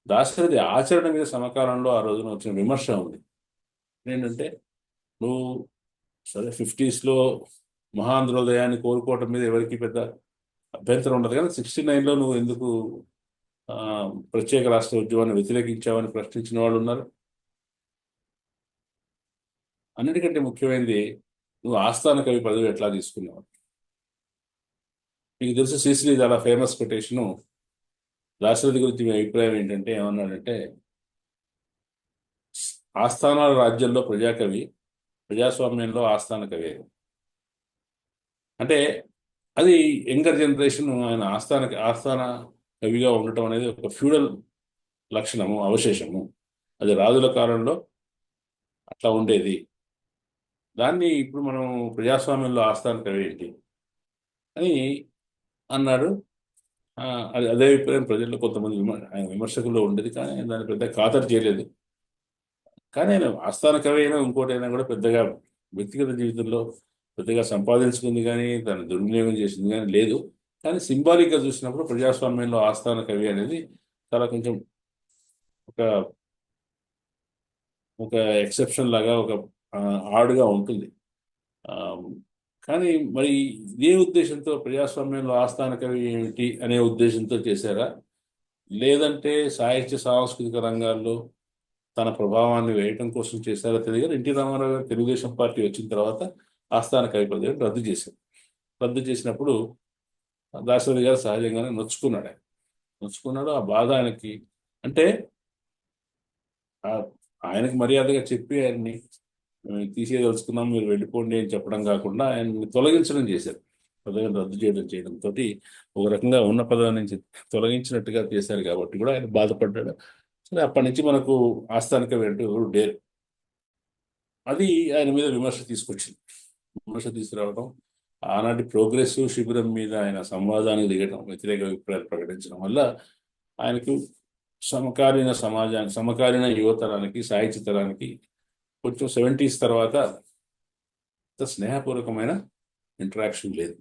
దాశరథి ఆచరణ మీద సమకాలంలో ఆ రోజున వచ్చిన విమర్శ ఉంది. ఏంటంటే నువ్వు సరే 50s మహాంధ్రోదయాన్ని కోరుకోవటం మీద ఎవరికి పెద్ద అభ్యంతరం ఉండదు, కానీ 69లో నువ్వు ఎందుకు ఆ, ప్రత్యేక రాష్ట్ర ఉద్యమాన్ని వ్యతిరేకించావని ప్రశ్నించిన వాళ్ళు ఉన్నారు. అన్నిటికంటే ముఖ్యమైనది, నువ్వు ఆస్థాన కవి పదవి ఎట్లా తీసుకున్నావు? మీకు తెలుసు శ్రీశ్రీ చాలా ఫేమస్ కొటేషను. దాశరథి గురించి మీ అభిప్రాయం ఏంటంటే ఏమన్నాడంటే, ఆస్థానాల రాజ్యంలో ప్రజాకవి, ప్రజాస్వామ్యంలో ఆస్థాన కవి. అంటే అది యంగర్ జనరేషన్ ఆయన ఆస్థాన కవిగా ఉండటం అనేది ఒక ఫ్యూడల్ లక్షణము, అవశేషము. అది రాజుల కాలంలో అట్లా ఉండేది. దాన్ని ఇప్పుడు మనం ప్రజాస్వామ్యంలో ఆస్థాన కవి ఏంటి అని అన్నాడు. ఆ, అది అదే అభిప్రాయం ప్రజల్లో కొంతమంది ఆయన విమర్శకుల్లో ఉండేది, కానీ ఆయన దాన్ని పెద్ద ఖాతరు చేయలేదు. కానీ ఆయన ఆస్థాన కవి అయినా ఇంకోటి అయినా కూడా పెద్దగా వ్యక్తిగత జీవితంలో పెద్దగా సంపాదించుకుంది కానీ దాన్ని దుర్వినియోగం చేసింది కానీ లేదు. కానీ సింబాలిక్గా చూసినప్పుడు ప్రజాస్వామ్యంలో ఆస్థాన కవి అనేది చాలా కొంచెం ఒక ఒక ఎక్సెప్షన్ లాగా, ఒక ఆడుగా ఉంటుంది. ఆ, కానీ మరి ఇదే ఉద్దేశంతో ప్రజాస్వామ్యంలో ఆస్థాన కవి ఏమిటి అనే ఉద్దేశంతో చేశారా, లేదంటే సాహిత్య సాంస్కృతిక రంగాల్లో తన ప్రభావాన్ని వేయటం కోసం చేశారో తెలియదు, కానీ ఎన్టీ రామారావు గారు తెలుగుదేశం పార్టీ వచ్చిన తర్వాత ఆస్థాన కవి పదవిని రద్దు చేశారు. రద్దు చేసినప్పుడు దాశరథి గారు సహజంగానే నొచ్చుకున్నాడు. నొచ్చుకున్నాడు. ఆ బాధ ఆయనకి, అంటే ఆ- ఆయనకి మర్యాదగా చెప్పి ఆయన్ని తీసేదలుచుకున్నాం, మీరు వెళ్ళిపోండి అని చెప్పడం కాకుండా ఆయన్ని తొలగించడం చేశారు. పదవిని రద్దు చేయడంతో ఒక రకంగా ఉన్న పదవి నుంచి తొలగించినట్టుగా చేశారు, కాబట్టి కూడా ఆయన బాధపడ్డాడు. సరే, అప్పటి నుంచి మనకు ఆస్థానిక వెంటూ ఎవరు డేర్. అది ఆయన మీద విమర్శ తీసుకొచ్చింది. విమర్శ తీసుకురావడం, ఆనాటి ప్రోగ్రెసివ్ శిబిరం మీద ఆయన సంవాదానికి దిగడం, వ్యతిరేక అభిప్రాయాలు ప్రకటించడం వల్ల ఆయనకు సమకాలీన యువతరానికి, సాహిత్య తరానికి కొంచెం 70s తర్వాత స్నేహపూర్వకమైన ఇంటరాక్షన్ లేదు.